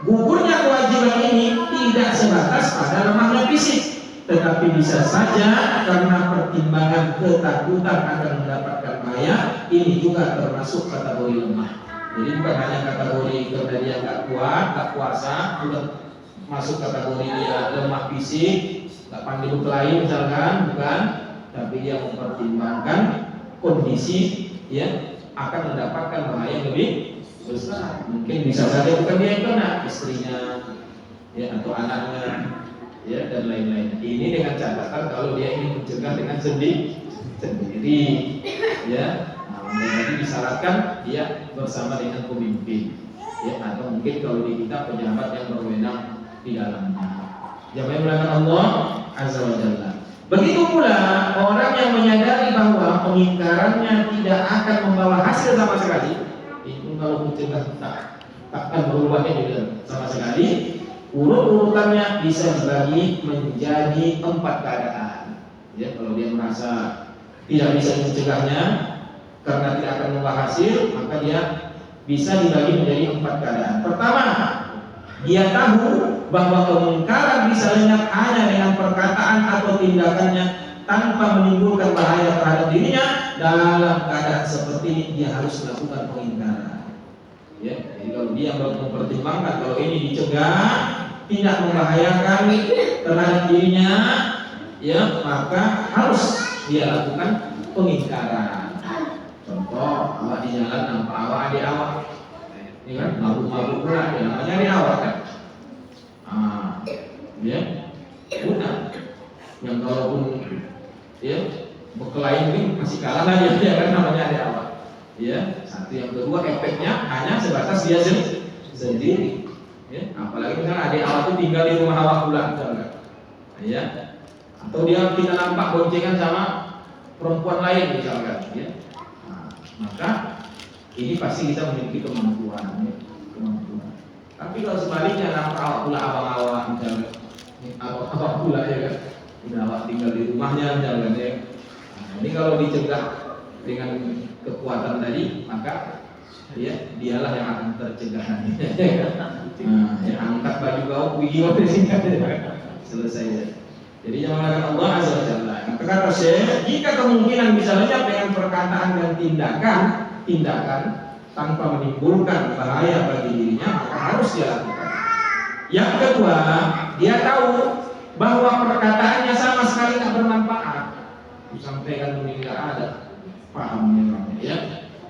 Gugurnya kewajiban ini tidak sebatas pada lemahnya fisik, tetapi bisa saja karena pertimbangan ketakutan akan mendapatkan bahaya. Ini juga termasuk kategori lemah. Jadi bukan hanya kategori karena dia nggak kuat, nggak kuasa, bukan masuk kategori dia lemah fisik, nggak pandai berkelahi misalkan, bukan. Tapi dia mempertimbangkan kondisi, ya, akan mendapatkan bahaya lebih besar. Mungkin bisa saja bukan dia yang kena, istrinya, ya, atau anaknya, ya, dan lain-lain. Ini dengan catatan kalau dia ingin mencegah dengan sendiri, ya. Jadi disyaratkan dia bersama dengan pemimpin, ya, atau mungkin kalau di kita pejabat yang berwenang di dalamnya. Jamaah belakang Allah Azza wa Jalla. Begitu pula orang yang menyadari bahwa pengingkarannya tidak akan membawa hasil sama sekali. Itu kalau mencegah takkan berubahnya juga sama sekali. Urut-urutannya bisa dibagi menjadi 4 keadaan. Ya, kalau dia merasa tidak bisa mencegahnya karena tidak akan membawa hasil, maka dia bisa dibagi menjadi 4 keadaan. Pertama, dia tahu bahwa kemungkaran bisa lenyap hanya dengan perkataan atau tindakannya tanpa menimbulkan bahaya terhadap dirinya. Dalam keadaan seperti ini dia harus melakukan pengingkaran. Ya, jadi kalau dia mempertimbangkan kalau ini dicegah tidak membahayakan terhadap dirinya, ya, maka harus dia lakukan pengingkaran. Contoh, awak di jalan nampak awak adik awak, ini kan mabuk-mabuk pula, ya, namanya adik awak kan. Ya, udah. Yang kalaupun, ya, berkelahi mungkin masih kalah lah dia kan, namanya adik awak. Ya, satu. Yang kedua, efeknya hanya sebatas dia sendiri. Ya, apalagi misalnya adik awak itu tinggal di rumah awak pula, misalkan. Ya, atau dia kita nampak boncengan sama perempuan lain misalkan, ya. Nah, maka ini pasti kita memiliki kemampuan, ya. Kemampuan. Tapi kalau sebaliknya nampak awak pula abang-awak misalkan, awak pula ya kan, udah awak tinggal di rumahnya misalkan ya. Nah, ini kalau dicegah dengan kekuatan tadi, maka ya dialah yang akan tercegah nanti. Nah, ya, angkat baju kau, video di sini selesai ya. Jadi jangan Allah Azza wa Jalla. Kata Syekh, jika kemungkinan bisa lenyap dengan perkataan dan tindakan tanpa menimbulkan bahaya bagi dirinya, maka harus dia lakukan. Yang kedua, dia tahu bahwa perkataannya sama sekali tidak bermanfaat. Disampaikan ini tidak ada pahamnya, ya.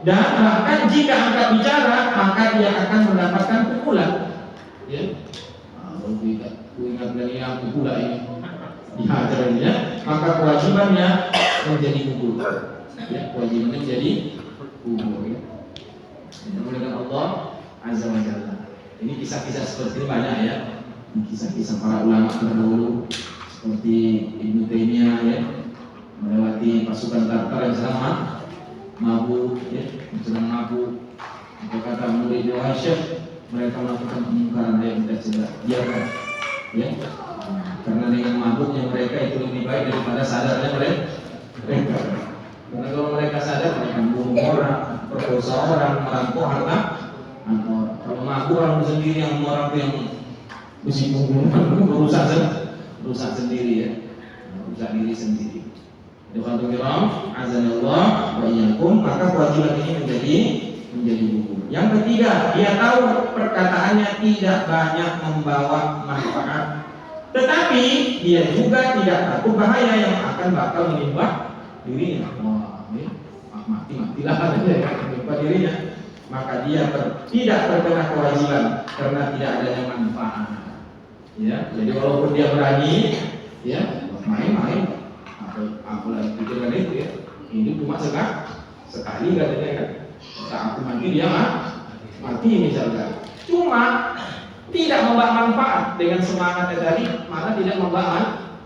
Dan bahkan jika angkat bicara, maka dia akan mendapatkan pukulan. Ya, kalau ingat dari yang pukulan ini dihajarnya, maka kewajibannya menjadi gugur. Ya, kewajibannya menjadi gugur. Ya. Mudah-mudahan Allah Azza wa Jalla. Ini kisah-kisah seperti ini banyak ya. Kisah-kisah para ulama terdahulu seperti Ibnu Taimiyah ya, melewati pasukan Tartar yang sedang mabuk, ya, sedang mabuk. Apa kata murid Syekh, mereka melakukan kemungkaran yang tidak cegah, biarkan, ya. Karena dengan mabuknya mereka itu lebih baik daripada sadarnya mereka. Karena kalau mereka sadar, mereka membunuh orang, perkosa orang, merampok harta. Kalau mabuk orang sendiri yang orang yang merusak sendiri ya, merusak diri sendiri. Doa kiram, azanallah wa iyyakum, maka kewajiban ini menjadi gugur. Yang ketiga, dia tahu perkataannya tidak banyak membawa manfaat, tetapi dia juga tidak takut bahaya yang akan bakal menimpa dirinya. Wah, ini matilah ya, menimpa dirinya. Maka dia tidak terkena kewajiban karena tidak adanya manfaat. Ya, jadi walaupun dia berani, ya main-main. Aku lagi pikirkan itu ya, ini cuma sekali katanya kan, saat aku mati dia mati misalkan, cuma tidak membawa manfaat dengan semangatnya tadi, malah tidak membawa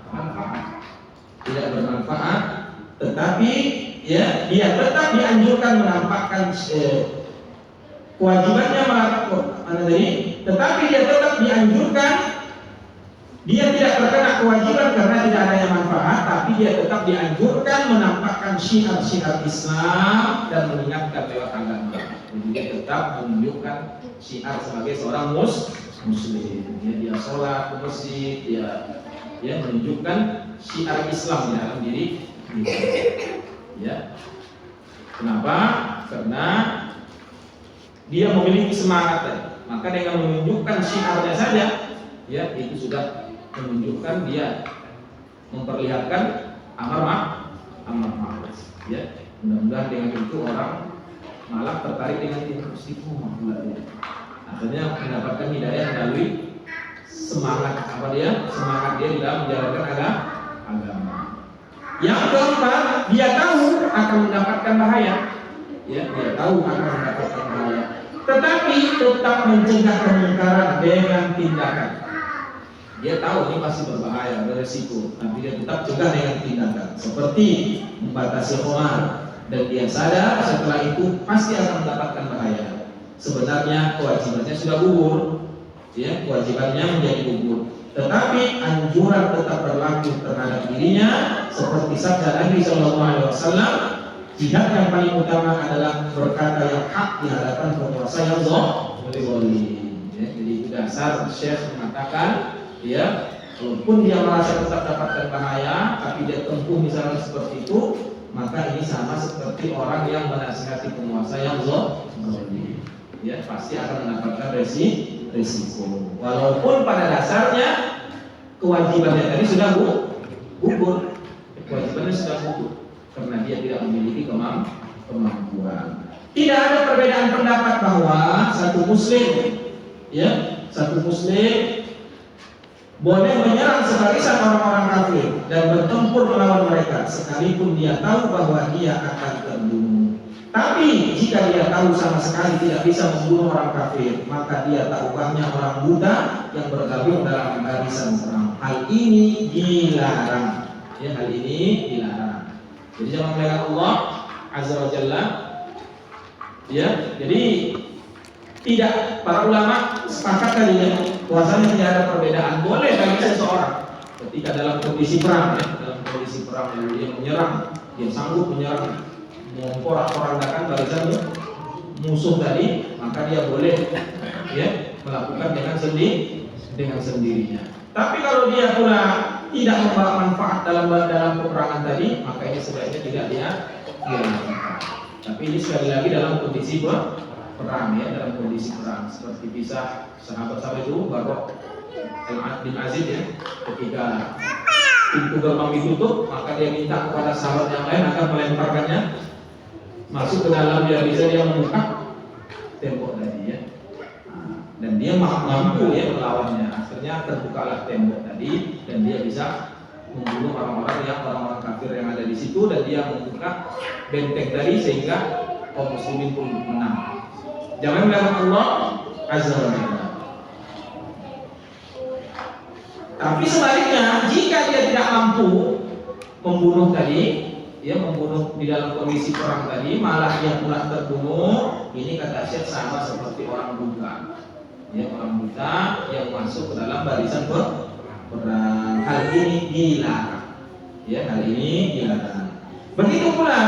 manfaat, tidak bermanfaat, tetapi ya dia tetap dianjurkan menampakkan kewajibannya melakukan tadi, tetapi dia tetap dianjurkan. Dia tidak terkena kewajiban karena tidak adanya manfaat, tapi dia tetap dianjurkan menampakkan syiar-syiar Islam dan mengingatkan lewat agama. Jadi dia tetap menunjukkan syiar sebagai seorang muslim. Dia sholat ke masjid, dia menunjukkan syiar Islam di dalam diri. Ya. Kenapa? Karena dia memiliki semangat. Maka dengan menunjukkan syiarnya saja, ya itu sudah menunjukkan dia memperlihatkan amar ma'ruf. Ya, mudah-mudahan dengan itu orang malah tertarik dengan istiqomah pula dia. Akhirnya mendapatkan hidayah melalui semangat semangat dia dalam menjalankan agama. Yang keempat, dia tahu akan mendapatkan bahaya. Ya, dia tahu akan mendapatkan bahaya. Tetapi tetap mencegah kemungkaran dengan tindakan. Dia tahu ini pasti berbahaya, beresiko, tapi dia tetap cegah dengan tindakan. Seperti membatasi khamar, dan dia sadar setelah itu pasti akan mendapatkan bahaya. Sebenarnya kewajibannya sudah gugur, ya, kewajibannya menjadi gugur. Tetapi anjuran tetap berlaku terhadap dirinya, seperti sabda Nabi SAW, jihad yang paling utama adalah berkata yang hak di hadapan penguasa yang zalim. Ya, jadi itu dasar Syekh mengatakan, ya, walaupun dia merasa tetap dapatkan bahaya, tapi dia tempuh misalnya seperti itu, maka ini sama seperti orang yang menasihati penguasa yang zalim. Ya, pasti akan mendapatkan resiko. Walaupun pada dasarnya kewajibannya tadi sudah gugur, kewajibannya sudah gugur karena dia tidak memiliki kemampuan. Tidak ada perbedaan pendapat bahwa satu muslim boleh menyerang sebarisan orang-orang kafir dan bertempur melawan mereka sekalipun dia tahu bahwa dia akan terbunuh. Tapi jika dia tahu sama sekali tidak bisa membunuh orang kafir, maka dia tak ubahnya orang buta yang bergabung dalam barisan perang. Hal ini dilarang. Ya, hal ini dilarang. Jadi jangan melihat Allah Azza wa Jalla. Ya, jadi tidak, para ulama sepakat tadi ya, bahwasanya tidak ada perbedaan. Boleh bagi seseorang ketika dalam kondisi perang, ya, dalam kondisi perang lalu dia menyerang, dia sanggup menyerang, memporak-porandakan barisan musuh tadi, maka dia boleh ya melakukan dengan sendirinya. Tapi kalau dia pula tidak membawa manfaat dalam peperangan tadi, maka ini sebaiknya tidak dia lakukan. Tapi ini sekali lagi dalam kondisi perang, ya, dalam kondisi perang. Seperti kisah sahabat-sahabat itu, Barok bin Azib ya, ketika pintu gerbang ditutup, maka dia minta kepada sahabat yang lain agar melemparkannya masuk ke dalam, dia membuka tembok tadi ya. Dan dia mampu ya melawannya. Akhirnya terbukalah tembok tadi dan dia bisa membunuh orang-orang kafir yang ada di situ, dan dia membuka benteng tadi sehingga kaum muslimin pun menang. Jangan melihat Allah Azza wa Jalla. Tapi sebaliknya, jika dia tidak mampu membunuh tadi, dia membunuh di dalam kondisi perang tadi, malah dia pula terbunuh, ini kata Syekh sama seperti orang buta. Ya, orang buta yang masuk ke dalam barisan perang. Hal ini dilarang. Ya, hal ini dilarang. Begitu pula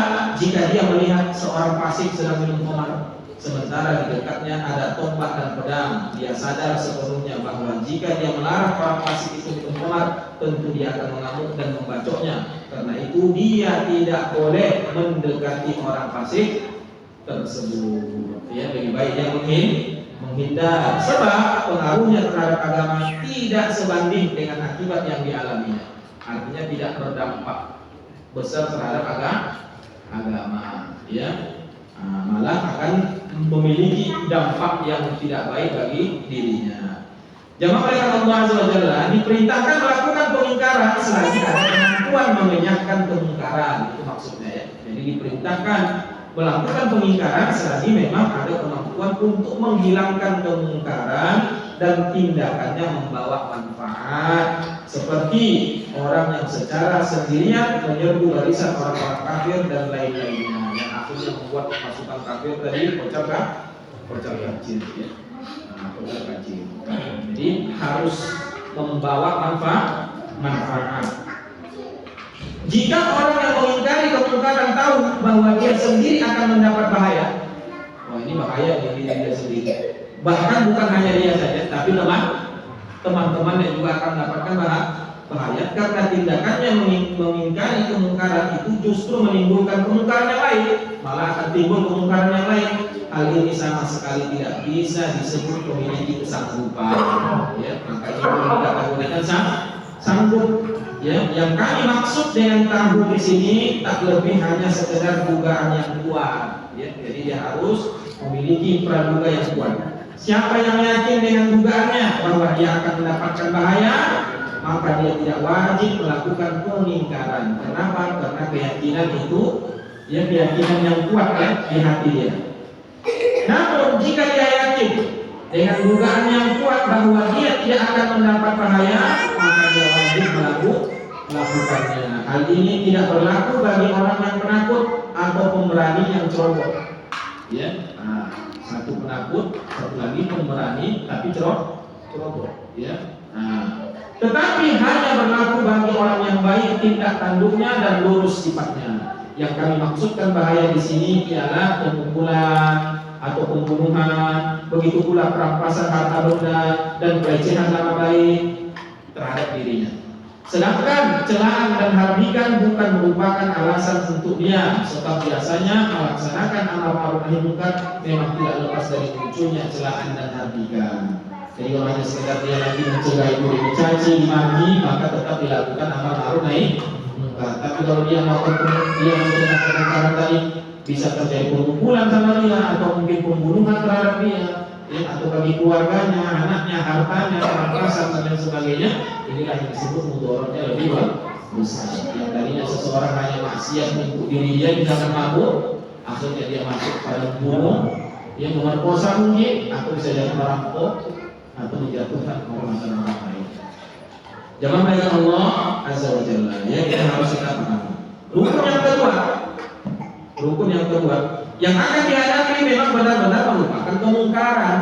jika dia melihat seorang fasik sedang minum khamar, sementara di dekatnya ada tombak dan pedang, dia sadar sepenuhnya bahwa jika dia melarang orang fasik itu minum khamar, tentu dia akan mengamuk dan membacoknya. Karena itu dia tidak boleh mendekati orang fasik tersebut. Ya, lebih baik dia menghindar, sebab pengaruhnya terhadap agama tidak sebanding dengan akibat yang dialaminya. Artinya tidak berdampak besar terhadap agama, ya. Malah akan memiliki dampak yang tidak baik bagi dirinya. Jamaah oleh Allah Azza wa Jalla diperintahkan melakukan pengingkaran selagi ada kemampuan mengenyahkan kemungkaran, itu maksudnya ya. Jadi diperintahkan melakukan pengingkaran selagi memang ada kemampuan untuk menghilangkan kemungkaran dan tindakannya membawa manfaat, seperti orang yang secara sendirian menyerbu barisan orang-orang kafir dan lain-lainnya, yang akhirnya membuat pasukan kafir tadi pecah kacir ya. Pecah kacir. Jadi harus membawa manfaat. Jika orang yang mengingkari kemungkaran tahu bahwa dia sendiri akan mendapat bahaya, wah ini bahaya bagi dia sendiri. Bahkan bukan hanya dia saja, tapi teman-teman yang juga akan mendapatkan bahaya, karena tindakannya mengingkari kemungkaran itu justru menimbulkan kemungkaran yang lain, malah akan timbul kemungkaran yang lain. Hal ini sama sekali tidak bisa disebut memiliki kesanggupan. Ya, makanya kita menggunakan sanggup. Ya, yang kami maksud dengan tangguh di sini tak lebih hanya sekedar dugaan yang kuat. Ya, jadi dia harus memiliki praduga yang kuat. Siapa yang yakin dengan dugaannya bahwa dia akan mendapatkan bahaya, maka dia tidak wajib melakukan pengingkaran. Kenapa? Karena keyakinan itu, ya, keyakinan yang kuat ya di hati dia. Namun jika dia yakin dengan dugaan yang kuat bahwa dia tidak akan mendapat bahaya, maka dia wajib melakukannya. Hal ini tidak berlaku bagi orang yang penakut atau pemberani yang ceroboh. Ya, satu penakut, satu lagi pemberani tapi ceroboh. Ya, tetapi hanya berlaku bagi orang yang baik tindak tanduknya dan lurus sifatnya. Yang kami maksudkan bahaya di sini ialah pemukulan atau pembunuhan, begitu pula perampasan harta benda dan pelecehan nama baik terhadap dirinya. Sedangkan celaan dan hardikan bukan merupakan alasan untuk dia, sebab biasanya melaksanakan amar ma'ruf nahi munkar memang tidak lepas dari munculnya celaan dan hardikan. Jadi kalau hanya sekedar dia lagi mencegah itu dicaci, dimaki, maka tetap dilakukan amar ma'ruf nahi munkar. Tapi kalau dia mencegah kemungkaran tadi, bisa terjadi pemukulan sama dia, atau mungkin pembunuhan terhadap dia, ya, atau bagi keluarganya, anaknya, hartanya, perampasan dan sebagainya. Inilah yang disebut mudorotnya lebih besar. Yang tadinya seseorang hanya maksiat untuk diri dia di dalam mabuk, akhirnya dia masuk pada membunuh, dia memerkosa mungkin, atau bisa jadi merampok, atau menjatuhkan kehormatan orang lain. Jangan bayar Allah Azza wa Jalla. Ya, kita harus Rukun yang kedua yang akan dihadapi memang benar-benar merupakan kemungkaran.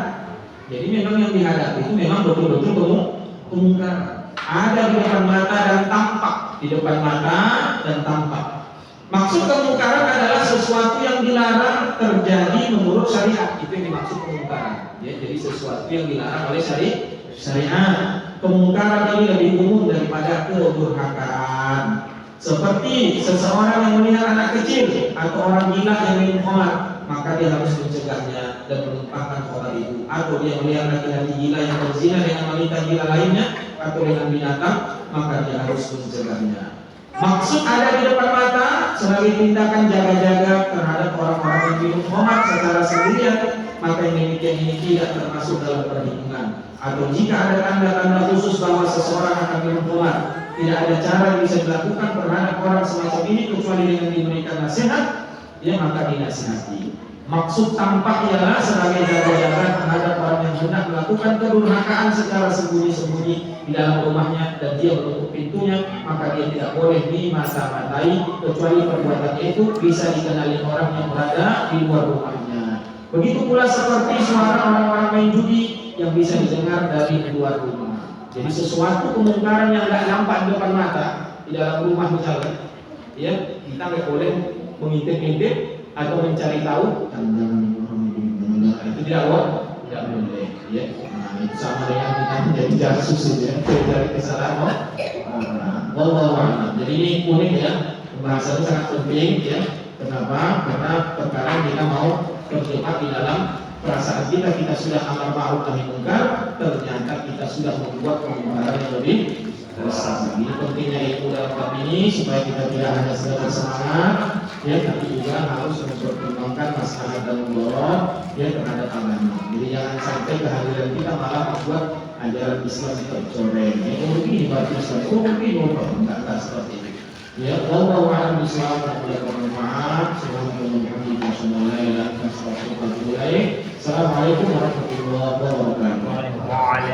Jadi memang yang dihadapi itu memang betul-betul kemungkaran. Ada di depan mata dan tampak, di depan mata dan tampak. Maksud kemungkaran adalah sesuatu yang dilarang terjadi menurut syariat, itu yang dimaksud kemungkaran. Ya, jadi sesuatu yang dilarang oleh syariat. Kemungkaran ini lebih umum daripada kedurhakaan. Seperti seseorang yang melihat anak kecil atau orang gila yang minum khamar, maka dia harus mencegahnya dan menumpahkan khamar itu. Atau dia melihat laki-laki gila yang berzina dengan wanita gila lainnya atau dengan binatang, maka dia harus mencegahnya. Maksud ada di depan mata sebagai tindakan jaga-jaga terhadap orang-orang yang minum khamar secara sendirian, maka yang demikian ini tidak termasuk dalam perhitungan. Atau jika ada tanda-tanda khusus bahwa seseorang akan minum khamar, tidak ada cara yang bisa dilakukan terhadap orang semacam ini kecuali dengan diberikan nasihat, ya maka dinasihati. Maksud tampak ialah sebagai jaga-jaga terhadap orang yang hendak melakukan kedurhakaan secara sembunyi-sembunyi di dalam rumahnya dan dia menutup pintunya, maka dia tidak boleh dimata-matai kecuali perbuatannya itu bisa dikenali orang yang berada di luar rumahnya. Begitu pula seperti suara orang-orang main judi yang bisa didengar dari luar rumah. Jadi sesuatu kemungkaran yang tidak nampak di depan mata di dalam rumah misalnya, ya kita nggak boleh mengintip-intip atau mencari tahu, itu tidak boleh, ya. Nah, itu sama dengan kita menjadi jasus, ya, mencari kesalahan. Jadi ini unik ya, pembahasannya sangat penting, ya. Kenapa? Karena terkadang kita mau terjebak di dalam perasaan kita sudah amar ma'ruf nahi munkar, ternyata kita sudah membuat kemungkaran yang lebih besar. Ini pentingnya ilmu dalam bab ini supaya kita tidak hanya sekedar semangat, ya, tapi juga harus mempertimbangkan masalah dan mudarat, ya, terhadap agama. Jadi jangan sampai kehadiran kita malah membuat ajaran Islam tercoreng. Ya, mungkin ibadah Islam, mungkin tidak seperti itu. Ya, wallahu a'lam bishawab. Bermanfaat. Assalamualaikum warahmatullahi wabarakatuh.